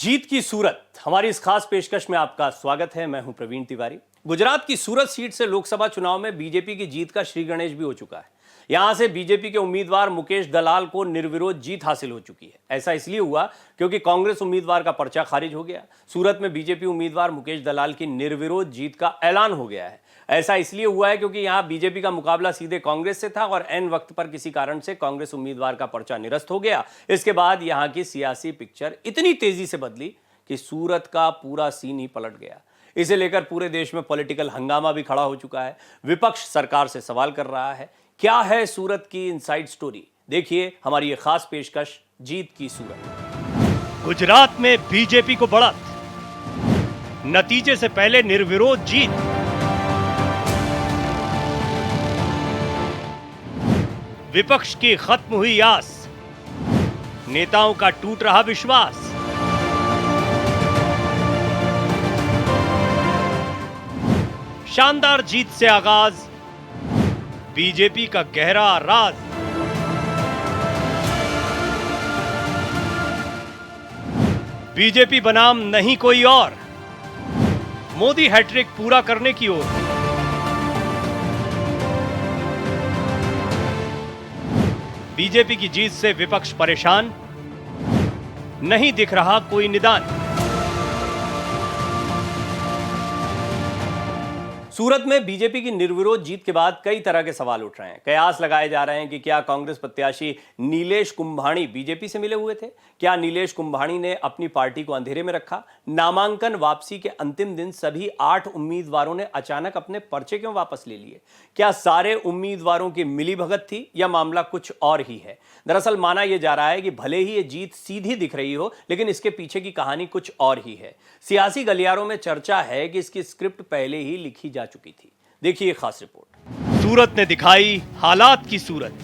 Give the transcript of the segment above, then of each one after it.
जीत की सूरत हमारी इस खास पेशकश में आपका स्वागत है। मैं हूं प्रवीण तिवारी। गुजरात की सूरत सीट से लोकसभा चुनाव में बीजेपी की जीत का श्री गणेश भी हो चुका है। यहां से बीजेपी के उम्मीदवार मुकेश दलाल को निर्विरोध जीत हासिल हो चुकी है। ऐसा इसलिए हुआ क्योंकि कांग्रेस उम्मीदवार का पर्चा खारिज हो गया। सूरत में बीजेपी उम्मीदवार मुकेश दलाल की निर्विरोध जीत का ऐलान हो गया है। ऐसा इसलिए हुआ है क्योंकि यहां बीजेपी का मुकाबला सीधे कांग्रेस से था और एन वक्त पर किसी कारण से कांग्रेस उम्मीदवार का पर्चा निरस्त हो गया। इसके बाद यहां की सियासी पिक्चर इतनी तेजी से बदली कि सूरत का पूरा सीन ही पलट गया। इसे लेकर पूरे देश में पॉलिटिकल हंगामा भी खड़ा हो चुका है। विपक्ष सरकार से सवाल कर रहा है। क्या है सूरत की इनसाइड स्टोरी? देखिए हमारी ये खास पेशकश, जीत की सूरत। गुजरात में बीजेपी को बढ़त, नतीजे से पहले निर्विरोध जीत। विपक्ष की खत्म हुई आस, नेताओं का टूट रहा विश्वास। शानदार जीत से आगाज, बीजेपी का गहरा राज। बीजेपी बनाम नहीं कोई और, मोदी हैट्रिक पूरा करने की ओर। बीजेपी की जीत से विपक्ष परेशान, नहीं दिख रहा कोई निदान। सूरत में बीजेपी की निर्विरोध जीत के बाद कई तरह के सवाल उठ रहे हैं। कयास लगाए जा रहे हैं कि क्या कांग्रेस प्रत्याशी नीलेश कुंभाणी बीजेपी से मिले हुए थे? क्या नीलेश कुंभाणी ने अपनी पार्टी को अंधेरे में रखा? नामांकन वापसी के अंतिम दिन सभी 8 उम्मीदवारों ने अचानक अपने पर्चे क्यों वापस ले लिए? क्या सारे उम्मीदवारों की मिलीभगत थी या मामला कुछ और ही है? दरअसल माना यह जा रहा है कि भले ही ये जीत सीधी दिख रही हो, लेकिन इसके पीछे की कहानी कुछ और ही है। सियासी गलियारों में चर्चा है कि इसकी स्क्रिप्ट पहले ही लिखी जा चुकी थी। देखिए खास रिपोर्ट। सूरत ने दिखाई हालात की सूरत।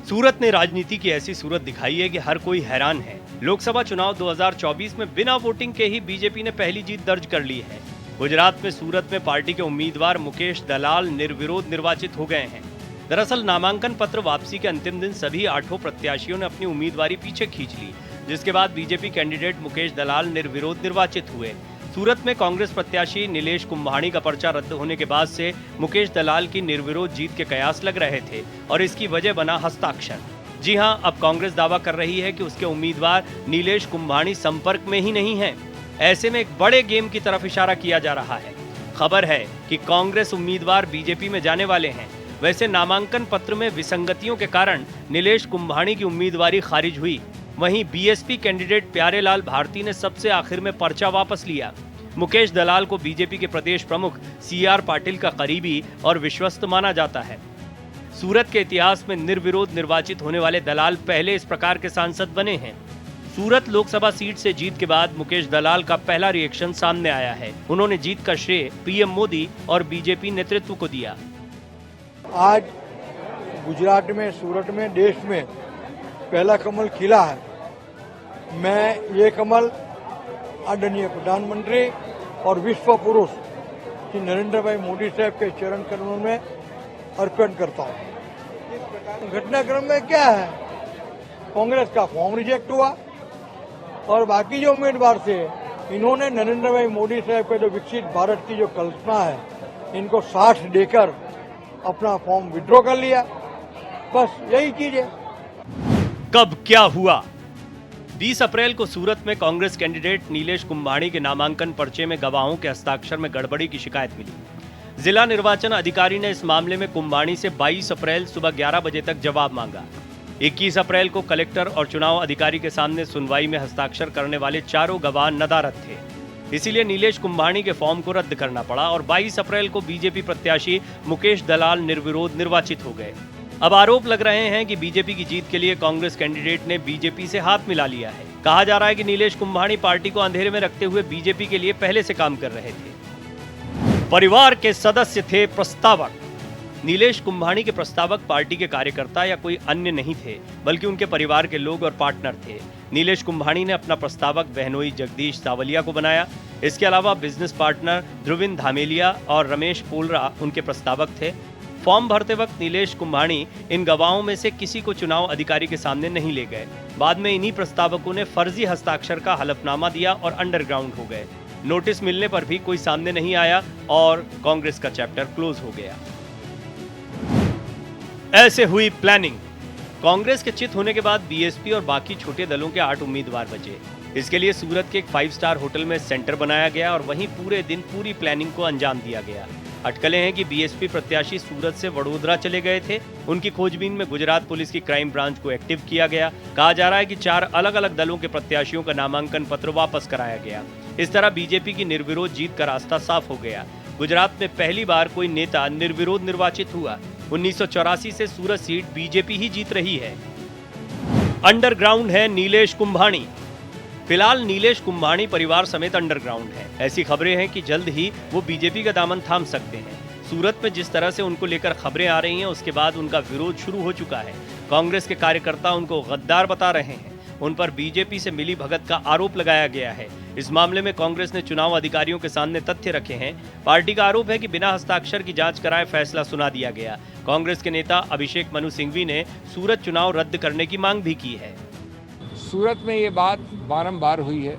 सूरत ने राजनीति की ऐसी सूरत दिखाई है कि हर कोई हैरान है। लोकसभा चुनाव 2024 में बिना वोटिंग के ही बीजेपी ने पहली जीत दर्ज कर ली है। गुजरात में सूरत में पार्टी के उम्मीदवार मुकेश दलाल निर्विरोध निर्वाचित हो गए हैं। दरअसल नामांकन पत्र वापसी के अंतिम दिन सभी 8 प्रत्याशियों ने अपनी उम्मीदवारी पीछे खींच ली, जिसके बाद बीजेपी कैंडिडेट मुकेश दलाल निर्विरोध निर्वाचित हुए। सूरत में कांग्रेस प्रत्याशी नीलेश कुंभाणी का पर्चा रद्द होने के बाद से मुकेश दलाल की निर्विरोध जीत के कयास लग रहे थे और इसकी वजह बना हस्ताक्षर। जी हां, अब कांग्रेस दावा कर रही है कि उसके उम्मीदवार नीलेश कुंभाणी संपर्क में ही नहीं है। ऐसे में एक बड़े गेम की तरफ इशारा किया जा रहा है। खबर है कि कांग्रेस उम्मीदवार बीजेपी में जाने वाले हैं। वैसे नामांकन पत्र में विसंगतियों के कारण नीलेश कुंभाणी की उम्मीदवारी खारिज हुई। वहीं बीएसपी कैंडिडेट प्यारेलाल भारती ने सबसे आखिर में पर्चा वापस लिया। मुकेश दलाल को बीजेपी के प्रदेश प्रमुख सीआर पाटिल का करीबी और विश्वस्त माना जाता है। सूरत के इतिहास में निर्विरोध निर्वाचित होने वाले दलाल पहले इस प्रकार के सांसद बने हैं। सूरत लोकसभा सीट से जीत के बाद मुकेश दलाल का पहला रिएक्शन सामने आया है। उन्होंने जीत का श्रेय पीएम मोदी और बीजेपी नेतृत्व को दिया। आज गुजरात में, सूरत में, देश में पहला कमल खिला है। मैं ये कमल आदरणीय प्रधानमंत्री और विश्व पुरुष श्री नरेंद्र भाई मोदी साहब के चरण कमलों में अर्पण करता हूँ। घटनाक्रम में क्या है, कांग्रेस का फॉर्म रिजेक्ट हुआ और बाकी जो उम्मीदवार थे इन्होंने नरेंद्र भाई मोदी साहब के जो विकसित भारत की जो कल्पना है, इनको साथ देकर अपना फॉर्म विड्रॉ कर लिया। बस यही चीज है। कब क्या हुआ? 20 अप्रैल को सूरत में कांग्रेस कैंडिडेट नीलेश कुंभाणी के नामांकन पर्चे में गवाहों के हस्ताक्षर में गड़बड़ी की शिकायत मिली। जिला निर्वाचन अधिकारी ने इस मामले में कुंभाणी से 22 अप्रैल सुबह 11 बजे तक जवाब मांगा। 21 अप्रैल को कलेक्टर और चुनाव अधिकारी के सामने सुनवाई में हस्ताक्षर करने वाले चारों गवाह नदारद थे, इसीलिए नीलेश कुंभाणी के फॉर्म को रद्द करना पड़ा और 22 अप्रैल को बीजेपी प्रत्याशी मुकेश दलाल निर्विरोध निर्वाचित हो गए। अब आरोप लग रहे हैं कि बीजेपी की जीत के लिए कांग्रेस कैंडिडेट ने बीजेपी से हाथ मिला लिया है। कहा जा रहा है कि नीलेश कुंभाणी पार्टी को अंधेरे में रखते हुए बीजेपी के लिए पहले से काम कर रहे थे। परिवार के सदस्य थे प्रस्तावक। नीलेश कुंभाणी के प्रस्तावक पार्टी के कार्यकर्ता या कोई अन्य नहीं थे, बल्कि उनके परिवार के लोग और पार्टनर थे। नीलेश कुंभाणी ने अपना प्रस्तावक बहनोई जगदीश सावलिया को बनाया। इसके अलावा बिजनेस पार्टनर ध्रुविन धामेलिया और रमेश पोलरा उनके प्रस्तावक थे। फॉर्म भरते वक्त नीलेश कुंभाणी इन गवाहों में से किसी को चुनाव अधिकारी के सामने नहीं ले गए। बाद में इन्हीं प्रस्तावकों ने फर्जी हस्ताक्षर का हलफनामा दिया और अंडरग्राउंड हो गए। नोटिस मिलने पर भी कोई सामने नहीं आया और कांग्रेस का चैप्टर क्लोज हो गया। ऐसे हुई प्लानिंग। कांग्रेस के चित होने के बाद बीएसपी और बाकी छोटे दलों के 8 उम्मीदवार बचे। इसके लिए सूरत के एक 5 स्टार होटल में सेंटर बनाया गया और वहीं पूरे दिन पूरी प्लानिंग को अंजाम दिया गया। अटकलें हैं कि बीएसपी प्रत्याशी सूरत से वडोदरा चले गए थे। उनकी खोजबीन में गुजरात पुलिस की क्राइम ब्रांच को एक्टिव किया गया। कहा जा रहा है कि 4 अलग अलग दलों के प्रत्याशियों का नामांकन पत्र वापस कराया गया। इस तरह बीजेपी की निर्विरोध जीत का रास्ता साफ हो गया। गुजरात में पहली बार कोई नेता निर्विरोध निर्वाचित हुआ। 1984 से सूरत सीट बीजेपी ही जीत रही है। अंडरग्राउंड है नीलेश कुंभाणी। फिलहाल नीलेश कुंभाणी परिवार समेत अंडरग्राउंड है। ऐसी खबरें हैं कि जल्द ही वो बीजेपी का दामन थाम सकते हैं। सूरत में जिस तरह से उनको लेकर खबरें आ रही हैं, उसके बाद उनका विरोध शुरू हो चुका है। कांग्रेस के कार्यकर्ता उनको गद्दार बता रहे हैं। उन पर बीजेपी से मिली भगत का आरोप लगाया गया है। इस मामले में कांग्रेस ने चुनाव अधिकारियों के सामने तथ्य रखे हैं। पार्टी का आरोप है कि बिना हस्ताक्षर की जांच कराए फैसला सुना दिया गया। कांग्रेस के नेता अभिषेक मनु सिंघवी ने सूरत चुनाव रद्द करने की मांग भी की है। सूरत में ये बात बारंबार हुई है,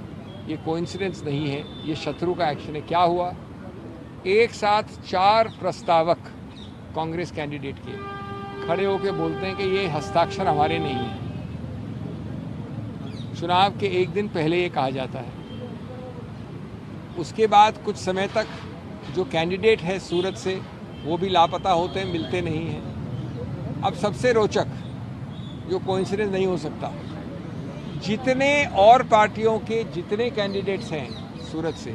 ये कोइंसिडेंस नहीं है, ये शत्रु का एक्शन है। क्या हुआ? एक साथ 4 प्रस्तावक कांग्रेस कैंडिडेट के खड़े होकर बोलते हैं कि ये हस्ताक्षर हमारे नहीं हैं। चुनाव के एक दिन पहले ये कहा जाता है। उसके बाद कुछ समय तक जो कैंडिडेट है सूरत से वो भी लापता होते हैं, मिलते नहीं हैं। अब सबसे रोचक, जो कोइंसिडेंस नहीं हो सकता, जितने और पार्टियों के जितने कैंडिडेट्स हैं सूरत से,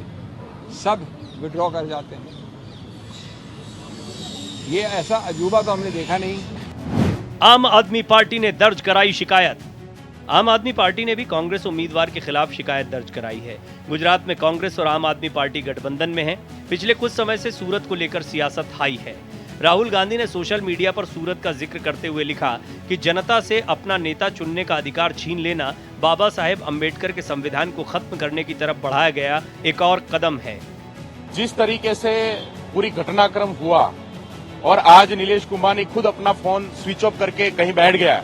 सब विड्रॉ कर जाते हैं। ये ऐसा अजूबा तो हमने देखा नहीं। आम आदमी पार्टी ने दर्ज कराई शिकायत। आम आदमी पार्टी ने भी कांग्रेस उम्मीदवार के खिलाफ शिकायत दर्ज कराई है। गुजरात में कांग्रेस और आम आदमी पार्टी गठबंधन में है। पिछले कुछ समय से सूरत को लेकर सियासत हाई है। राहुल गांधी ने सोशल मीडिया पर सूरत का जिक्र करते हुए लिखा कि जनता से अपना नेता चुनने का अधिकार छीन लेना बाबा साहेब अंबेडकर के संविधान को खत्म करने की तरफ बढ़ाया गया एक और कदम है। जिस तरीके से पूरी घटनाक्रम हुआ और आज नीलेश कुंभाणी खुद अपना फोन स्विच ऑफ करके कहीं बैठ गया,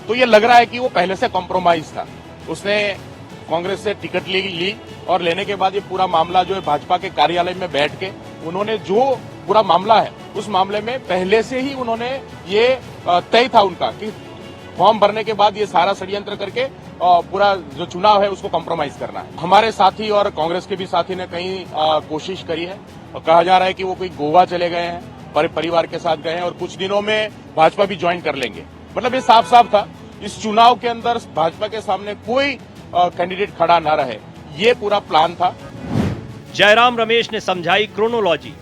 तो ये लग रहा है कि वो पहले से कॉम्प्रोमाइज था। उसने कांग्रेस से टिकट ली और लेने के बाद ये पूरा मामला जो है भाजपा के कार्यालय में बैठ के उन्होंने जो पूरा मामला है उस मामले में पहले से ही उन्होंने ये तय था उनका कि फॉर्म भरने के बाद ये सारा षड्यंत्र करके पूरा जो चुनाव है उसको कॉम्प्रोमाइज करना है। हमारे साथी और कांग्रेस के भी साथी ने कहीं कोशिश करी है और कहा जा रहा है कि वो कोई गोवा चले गए हैं, परिवार के साथ गए हैं और कुछ दिनों में भाजपा भी ज्वाइन कर लेंगे। मतलब ये साफ साफ था, इस चुनाव के अंदर भाजपा के सामने कोई कैंडिडेट खड़ा न रहे, ये पूरा प्लान था। जयराम रमेश ने समझाई क्रोनोलॉजी।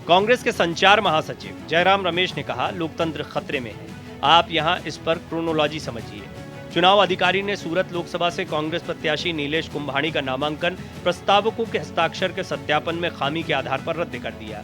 कांग्रेस के संचार महासचिव जयराम रमेश ने कहा, लोकतंत्र खतरे में है, आप यहां इस पर क्रोनोलॉजी समझिए। चुनाव अधिकारी ने सूरत लोकसभा से कांग्रेस प्रत्याशी नीलेश कुंभाणी का नामांकन प्रस्तावकों के हस्ताक्षर के सत्यापन में खामी के आधार पर रद्द कर दिया।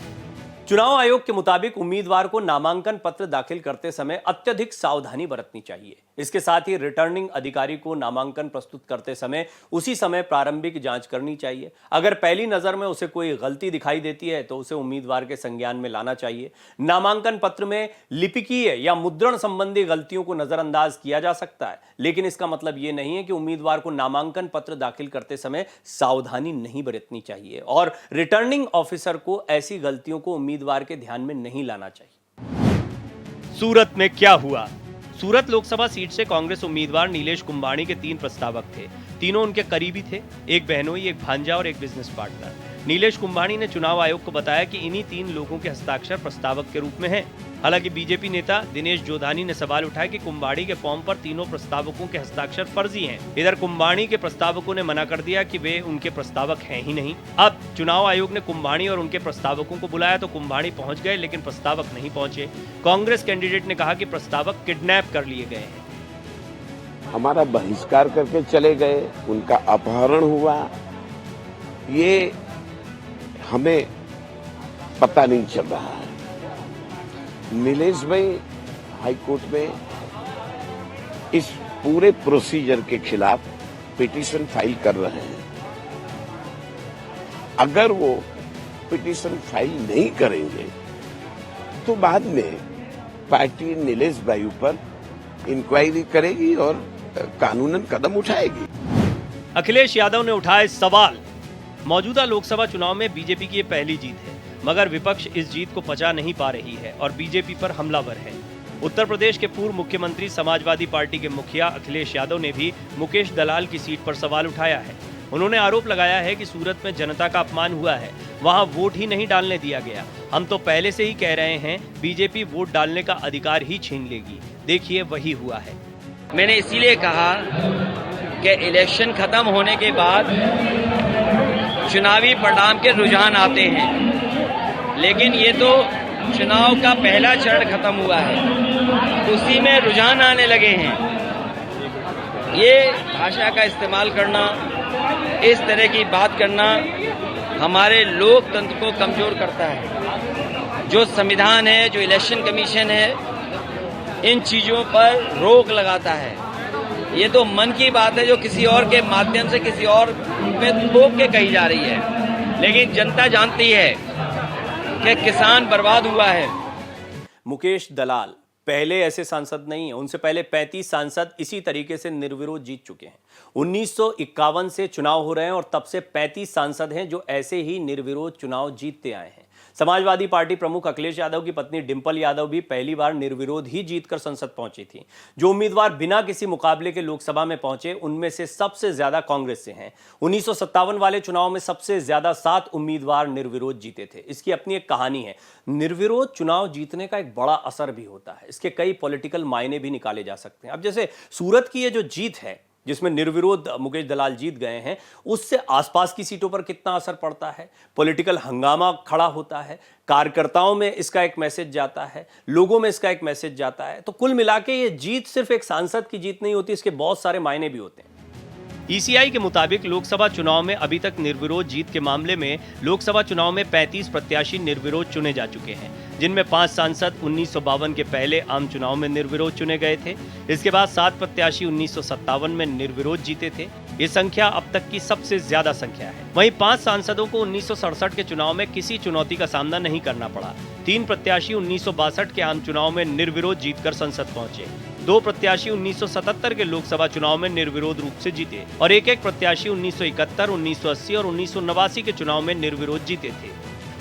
चुनाव आयोग के मुताबिक उम्मीदवार को नामांकन पत्र दाखिल करते समय अत्यधिक सावधानी बरतनी चाहिए। इसके साथ ही रिटर्निंग अधिकारी को नामांकन प्रस्तुत करते समय उसी समय प्रारंभिक जांच करनी चाहिए। अगर पहली नजर में उसे कोई गलती दिखाई देती है तो उसे उम्मीदवार के संज्ञान में लाना चाहिए। नामांकन पत्र में लिपिकीय या मुद्रण संबंधी गलतियों को नजरअंदाज किया जा सकता है, लेकिन इसका मतलब यह नहीं है कि उम्मीदवार को नामांकन पत्र दाखिल करते समय सावधानी नहीं बरतनी चाहिए और रिटर्निंग ऑफिसर को ऐसी गलतियों को उम्मीदवार के ध्यान में नहीं लाना चाहिए। सूरत में क्या हुआ? सूरत लोकसभा सीट से कांग्रेस उम्मीदवार नीलेश कुंभाणी के 3 प्रस्तावक थे। तीनों उनके करीबी थे, एक बहनोई, एक भांजा और एक बिजनेस पार्टनर। नीलेश कुंभाणी ने चुनाव आयोग को बताया कि इन्हीं 3 लोगों के हस्ताक्षर प्रस्तावक के रूप में हैं। हालांकि बीजेपी नेता दिनेश जोधानी ने सवाल उठाया कि कुंभाणी के फॉर्म पर तीनों प्रस्तावकों के हस्ताक्षर फर्जी हैं। इधर कुंभाणी के प्रस्तावकों ने मना कर दिया कि वे उनके प्रस्तावक हैं ही नहीं। अब चुनाव आयोग ने कुंभाणी और उनके प्रस्तावकों को बुलाया तो कुंभाणी पहुंच गए, लेकिन प्रस्तावक नहीं पहुंचे। कांग्रेस कैंडिडेट ने कहा कि प्रस्तावक किडनैप कर लिए गए हैं। हमारा बहिष्कार करके चले गए, उनका अपहरण हुआ, ये हमें पता नहीं चल रहा है। नीलेश भाई हाईकोर्ट में इस पूरे प्रोसीजर के खिलाफ पिटीशन फाइल कर रहे हैं। अगर वो पिटीशन फाइल नहीं करेंगे तो बाद में पार्टी नीलेश भाई पर इंक्वायरी करेगी और कानूनन कदम उठाएगी। अखिलेश यादव ने उठाए सवाल। मौजूदा लोकसभा चुनाव में बीजेपी की ये पहली जीत है, मगर विपक्ष इस जीत को पचा नहीं पा रही है और बीजेपी पर हमलावर है। उत्तर प्रदेश के पूर्व मुख्यमंत्री समाजवादी पार्टी के मुखिया अखिलेश यादव ने भी मुकेश दलाल की सीट पर सवाल उठाया है। उन्होंने आरोप लगाया है कि सूरत में जनता का अपमान हुआ है, वहां वोट ही नहीं डालने दिया गया। हम तो पहले से ही कह रहे हैं बीजेपी वोट डालने का अधिकार ही छीन लेगी। देखिए वही हुआ है। मैंने इसीलिए कहा कि इलेक्शन खत्म होने के बाद चुनावी परिणाम के रुझान आते हैं, लेकिन ये तो चुनाव का पहला चरण खत्म हुआ है, उसी में रुझान आने लगे हैं। ये भाषा का इस्तेमाल करना, इस तरह की बात करना हमारे लोकतंत्र को कमजोर करता है। जो संविधान है, जो इलेक्शन कमीशन है, इन चीजों पर रोक लगाता है। ये तो मन की बात है जो किसी और के माध्यम से किसी और पे थोप के कही जा रही है, लेकिन जनता जानती है कि किसान बर्बाद हुआ है। मुकेश दलाल पहले ऐसे सांसद नहीं है, उनसे पहले 35 सांसद इसी तरीके से निर्विरोध जीत चुके हैं। 1951 से चुनाव हो रहे हैं और तब से 35 सांसद हैं जो ऐसे ही निर्विरोध चुनाव जीतते आए हैं। समाजवादी पार्टी प्रमुख अखिलेश यादव की पत्नी डिंपल यादव भी पहली बार निर्विरोध ही जीतकर संसद पहुंची थी। जो उम्मीदवार बिना किसी मुकाबले के लोकसभा में पहुंचे, उनमें से सबसे ज्यादा कांग्रेस से हैं। 1957 वाले चुनाव में सबसे ज्यादा 7 उम्मीदवार निर्विरोध जीते थे। इसकी अपनी एक कहानी है। निर्विरोध चुनाव जीतने का एक बड़ा असर भी होता है, इसके कई पॉलिटिकल मायने भी निकाले जा सकते हैं। अब जैसे सूरत की ये जो जीत है, जिसमें निर्विरोध मुकेश दलाल जीत गए हैं, उससे आसपास की सीटों पर कितना असर पड़ता है। पॉलिटिकल हंगामा खड़ा होता है, कार्यकर्ताओं में इसका एक मैसेज जाता है, लोगों में इसका एक मैसेज जाता है। तो कुल मिला के ये जीत सिर्फ एक सांसद की जीत नहीं होती, इसके बहुत सारे मायने भी होते हैं। ईसीआई के मुताबिक लोकसभा चुनाव में अभी तक निर्विरोध जीत के मामले में लोकसभा चुनाव में 35 प्रत्याशी निर्विरोध चुने जा चुके हैं, जिनमें 5 सांसद 1952 के पहले आम चुनाव में निर्विरोध चुने गए थे। इसके बाद 7 प्रत्याशी 1957 में निर्विरोध जीते थे। ये संख्या अब तक की सबसे ज्यादा संख्या है। वहीं 5 सांसदों को 1967 के चुनाव में किसी चुनौती का सामना नहीं करना पड़ा। 3 प्रत्याशी 1962 के आम चुनाव में निर्विरोध जीतकर संसद पहुंचे। 2 प्रत्याशी 1977 के लोकसभा चुनाव में निर्विरोध रूप से जीते और एक प्रत्याशी 1971, 1980 और 1989 के चुनाव में निर्विरोध जीते थे।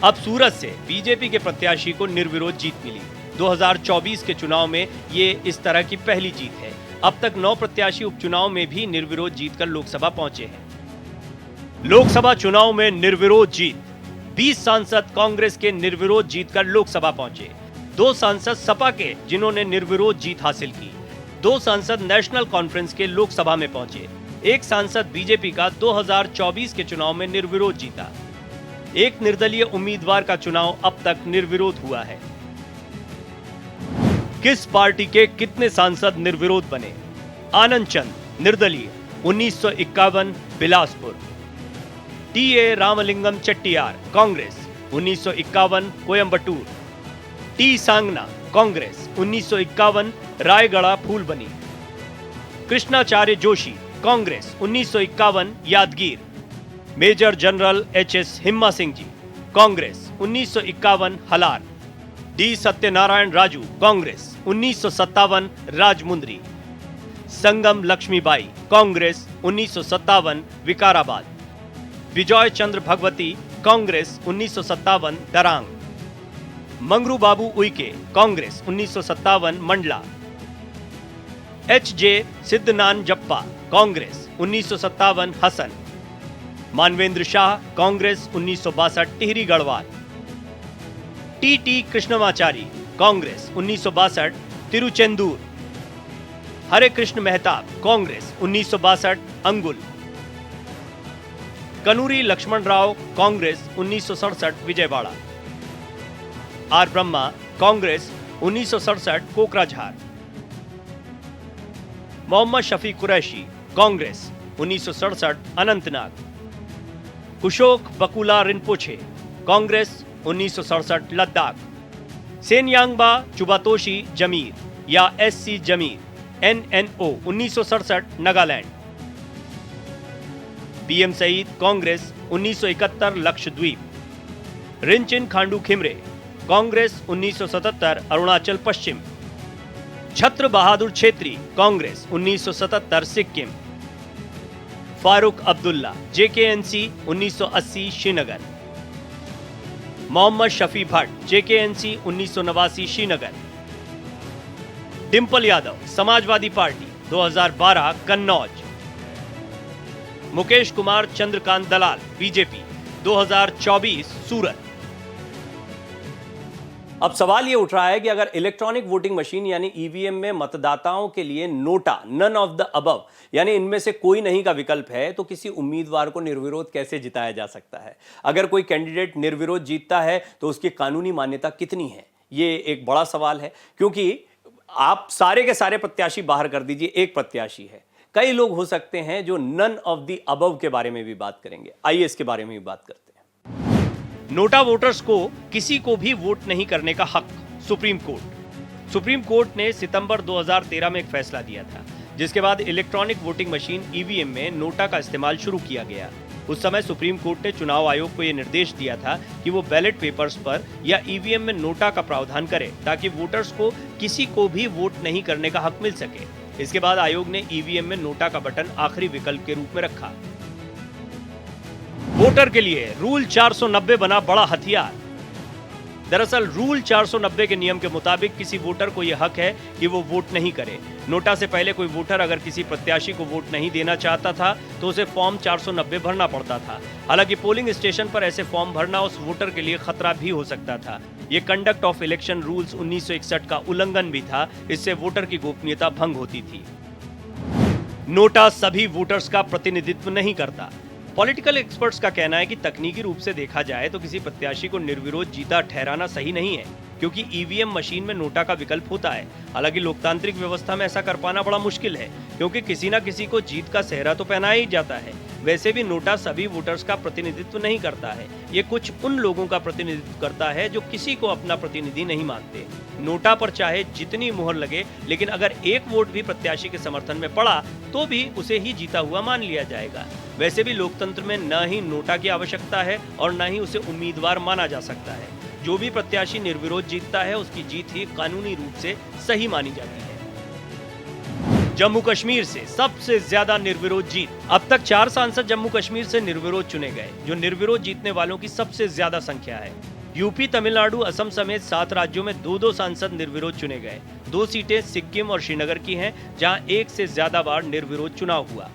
अब सूरत से बीजेपी के प्रत्याशी को निर्विरोध जीत मिली। 2024 के चुनाव में ये इस तरह की पहली जीत है। अब तक 9 प्रत्याशी उपचुनाव में भी निर्विरोध जीतकर लोकसभा पहुंचे हैं। लोकसभा चुनाव में निर्विरोध जीत। 20 सांसद कांग्रेस के निर्विरोध जीतकर लोकसभा पहुंचे। 2 सांसद सपा के जिन्होंने निर्विरोध जीत हासिल की। 2 सांसद नेशनल कॉन्फ्रेंस के लोकसभा में पहुंचे। 1 सांसद बीजेपी का 2024 के चुनाव में निर्विरोध जीता। 1 निर्दलीय उम्मीदवार का चुनाव अब तक निर्विरोध हुआ है। किस पार्टी के कितने सांसद निर्विरोध बने? आनंद चंद निर्दलीय 1951 Bilaspur. T A Ramalingam Chettiar Congress 1951 Coimbatore. T Sangna Congress 1951 Raigarh Phulbani. Krishnacharya Joshi Congress 1951 Yadgir. Major general H S Himma Singh ji Congress 1951 Halar. D Satyanarayana Raju Congress 1957 Rajahmundry. Sangam Laxmibai Congress 1957 Vikarabad. Vijay Chandra Bhagwati Congress 1957 Darrang. Mangru Babu Uikey Congress 1957 Mandla. H J. Siddhanan Jappa Congress 1957 Hassan. Manvendra Shah Congress 1962 Tehri Garhwal. T Krishnamachari Congress 1962 Tiruchendur. हरे कृष्ण मेहताब कांग्रेस 1962 अंगुल। कनूरी लक्ष्मण राव कांग्रेस 1967 विजयवाड़ा। आर ब्रह्मा कांग्रेस 1967 कोकराझार। मोहम्मद शफी कुरैशी कांग्रेस 1967 अनंतनाग। कुशोक बकुला रिनपोछे कांग्रेस 1967 लद्दाख। सेनयांगबा चुबातोशी जमीर या एससी जमीर NNO 1967 नागालैंड। PM सईद कांग्रेस 1971 लक्षद्वीप। रिंचिन खांडू खिमरे कांग्रेस 1977 अरुणाचल पश्चिम। छत्र Bahadur Chhetri Congress 1977 Sikkim. Farooq Abdullah JKNC 1980 Srinagar. Mohammad Shafi Bhatt JKNC 1989 Srinagar. Dimple Yadav Samajwadi party 2012 Kannauj. Mukesh Kumar Chandrakant Dalal BJP 2024 Surat. अब सवाल यह उठ रहा है कि अगर इलेक्ट्रॉनिक वोटिंग मशीन यानी ईवीएम में मतदाताओं के लिए NOTA none of the above यानी इनमें से कोई नहीं का विकल्प है तो किसी उम्मीदवार को निर्विरोध कैसे जिताया जा सकता है? अगर कोई कैंडिडेट निर्विरोध जीतता है तो उसकी कानूनी मान्यता कितनी है? ये एक बड़ा सवाल है, क्योंकि आप सारे के सारे प्रत्याशी बाहर कर दीजिए, एक प्रत्याशी है, कई लोग हो सकते हैं जो नन ऑफ द अबव के बारे में भी बात करेंगे। आइए इसके बारे में भी बात करते हैं। नोटा वोटर्स को किसी को भी वोट नहीं करने का हक। सुप्रीम कोर्ट ने सितंबर 2013 में एक फैसला दिया था, जिसके बाद इलेक्ट्रॉनिक वोटिंग मशीन ईवीएम में नोटा का इस्तेमाल शुरू किया गया। उस समय सुप्रीम कोर्ट ने चुनाव आयोग को यह निर्देश दिया था कि वो बैलेट पेपर्स पर या ईवीएम में नोटा का प्रावधान करे ताकि वोटर्स को किसी को भी वोट नहीं करने का हक मिल सके। इसके बाद आयोग ने ईवीएम में नोटा का बटन आखिरी विकल्प के रूप में रखा। वोटर के लिए रूल 490 बना बड़ा हथियार। दरअसल रूल 490 के नियम के मुताबिक किसी वोटर को यह हक है कि वो वोट नहीं करे। नोटा से पहले कोई वोटर अगर किसी प्रत्याशी को वोट नहीं देना चाहता था तो उसे फॉर्म 490 भरना पड़ता था। हालांकि पोलिंग स्टेशन पर ऐसे फॉर्म भरना उस वोटर के लिए खतरा भी हो सकता था। ये कंडक्ट ऑफ इलेक्शन रूल्स 1961 का उल्लंघन भी था। इससे वोटर की गोपनीयता भंग होती थी। नोटा सभी वोटर्स का प्रतिनिधित्व नहीं करता। पॉलिटिकल एक्सपर्ट्स का कहना है कि तकनीकी रूप से देखा जाए तो किसी प्रत्याशी को निर्विरोध जीता ठहराना सही नहीं है, क्योंकि ईवीएम मशीन में नोटा का विकल्प होता है। हालांकि लोकतांत्रिक व्यवस्था में ऐसा कर पाना बड़ा मुश्किल है, क्योंकि किसी न किसी को जीत का सेहरा तो पहनाया ही जाता है। वैसे भी नोटा सभी वोटर्स का प्रतिनिधित्व नहीं करता है। ये कुछ उन लोगों का प्रतिनिधित्व करता है जो किसी को अपना प्रतिनिधि नहीं मानते। नोटा पर चाहे जितनी मुहर लगे, लेकिन अगर एक वोट भी प्रत्याशी के समर्थन में पड़ा तो भी उसे ही जीता हुआ मान लिया जाएगा। वैसे भी लोकतंत्र में न ही नोटा की आवश्यकता है और न ही उसे उम्मीदवार माना जा सकता है। जो भी प्रत्याशी निर्विरोध जीतता है उसकी जीत ही कानूनी रूप से सही मानी जाती है। जम्मू कश्मीर से सबसे ज्यादा निर्विरोध जीत। अब तक 4 सांसद जम्मू कश्मीर से निर्विरोध चुने गए, जो निर्विरोध जीतने वालों की सबसे ज्यादा संख्या है। यूपी, तमिलनाडु, असम समेत 7 राज्यों में 2-2 सांसद निर्विरोध चुने गए। 2 सीटें सिक्किम और श्रीनगर की हैं, जहां एक से ज्यादा बार निर्विरोध चुनाव हुआ।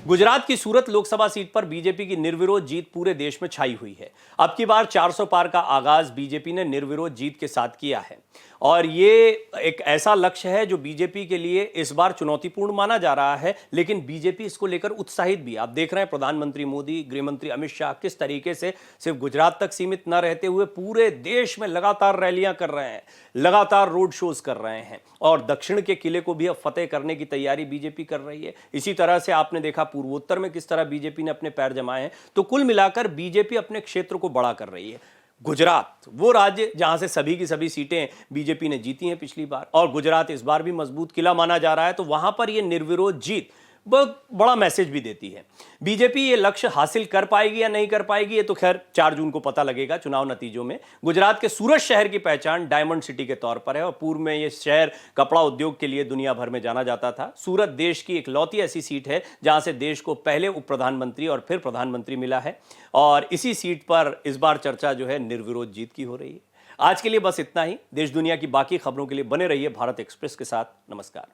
गुजरात की सूरत लोकसभा सीट पर बीजेपी की निर्विरोध जीत पूरे देश में छाई हुई है। अब की बार 400 पार का आगाज बीजेपी ने निर्विरोध जीत के साथ किया है और ये एक ऐसा लक्ष्य है जो बीजेपी के लिए इस बार चुनौतीपूर्ण माना जा रहा है, लेकिन बीजेपी इसको लेकर उत्साहित भी। आप देख रहे हैं प्रधानमंत्री मोदी, गृहमंत्री अमित शाह किस तरीके से सिर्फ गुजरात तक सीमित न रहते हुए पूरे देश में लगातार रैलियां कर रहे हैं, लगातार रोड शोज कर रहे हैं और दक्षिण के किले को भी अब फतेह करने की तैयारी बीजेपी कर रही है। इसी तरह से आपने देखा पूर्वोत्तर में किस तरह बीजेपी ने अपने पैर जमाए हैं। तो कुल मिलाकर बीजेपी अपने क्षेत्र को बड़ा कर रही है। गुजरात वो राज्य जहां से सभी की सभी सीटें बीजेपी ने जीती हैं पिछली बार, और गुजरात इस बार भी मजबूत किला माना जा रहा है, तो वहां पर यह निर्विरोध जीत बहुत बड़ा मैसेज भी देती है। बीजेपी ये लक्ष्य हासिल कर पाएगी या नहीं कर पाएगी ये तो खैर 4 जून को पता लगेगा चुनाव नतीजों में। गुजरात के सूरत शहर की पहचान डायमंड सिटी के तौर पर है और पूर्व में ये शहर कपड़ा उद्योग के लिए दुनिया भर में जाना जाता था। सूरत देश की इकलौती ऐसी सीट है जहां से देश को पहले उप प्रधानमंत्री और फिर प्रधानमंत्री मिला है और इसी सीट पर इस बार चर्चा जो है निर्विरोध जीत की हो रही है। आज के लिए बस इतना ही। देश दुनिया की बाकी खबरों के लिए बने रहिए भारत एक्सप्रेस के साथ। नमस्कार।